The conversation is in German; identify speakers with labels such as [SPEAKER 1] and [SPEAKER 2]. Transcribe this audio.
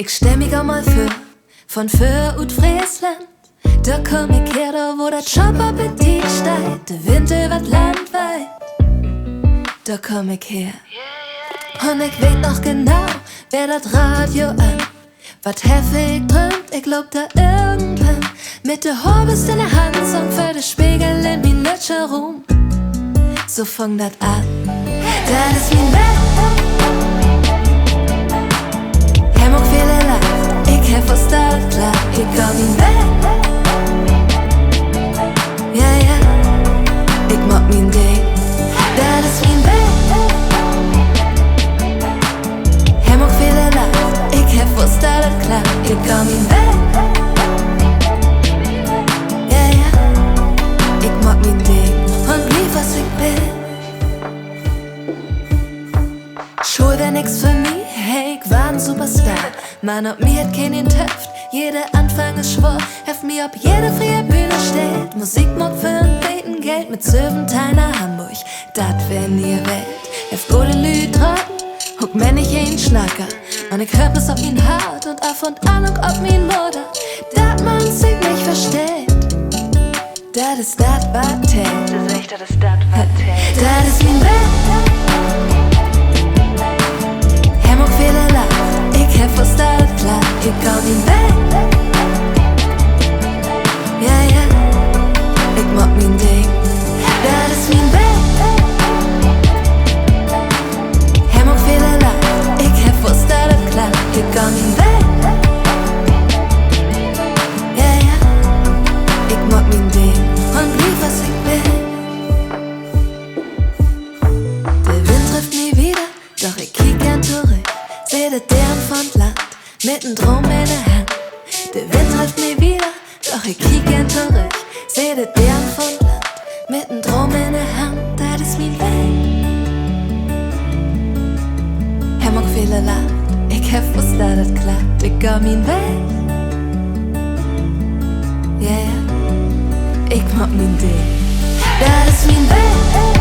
[SPEAKER 1] Ich stell mich einmal von für ut Friesland. Da komm ich her, da wo der Jobappetit steigt. Der Wind über landweit, da komm ich her. Und ich weet noch genau, wer das Radio an. Wat heftig drömt, ich glaub da irgendwann. Mit der Horbist in der Hand, Song für den Spiegel in mein Lötscherruhm. So fang dat an, das ist mein Bett. Ich mag viele lacht, ich hab was da klar, ich komm mein Bett. Ja, ja, ich mag mein Ding, das ist mein Bett. Ich mag viele lacht, ich hab was da klar, ich komm mein Bett. Ja, ja, ich mag mein Ding und lieb was ich bin. Schuld wär nix für mich, hey, ich war ein Superstar. Man, ob mir hat keinen töpft, jeder Anfang ist schwor. Heft mir ob jede freie Bühne steht. Musik mag für ein Beten Geld mit Söventeil nach Hamburg. Dat wär nie Welt. Heft gute Lüd trocken, huck mir nicht ein Schnacker. Und ich hör bloß auf ihn hart und auf und an und ob mein Mutter. Dat man sich nicht versteht. Dat ist dat wat tält.
[SPEAKER 2] Das ist echt, das ist das, was zählt.
[SPEAKER 1] Dat ist mein Bett. Er mag viele lacht, ich hab was da klar, ich komm mein Bett. Ja, ja, ich mag mein Ding, das ist mein Bett. Er mag viele lacht, ich hab was da klar, ich komm mein Bett. Ja, ja, ich mag mein Ding und lieb was ich will. Der Wind trifft nie wieder, doch ich kiek gern zurück. Seh de Dären von Land, mit'n Drum in der Hand. Der Wind trifft mich wieder, doch ich kiek gern zurück. Seh de Dären von Land, mit'n Drum in der Hand. Das ist mein Weg. Er mag viele lacht, ich hab was da dat klappt. Ich geh mein Weg. Ja, ja, ich mag mein Ding. Das ist mein Weg.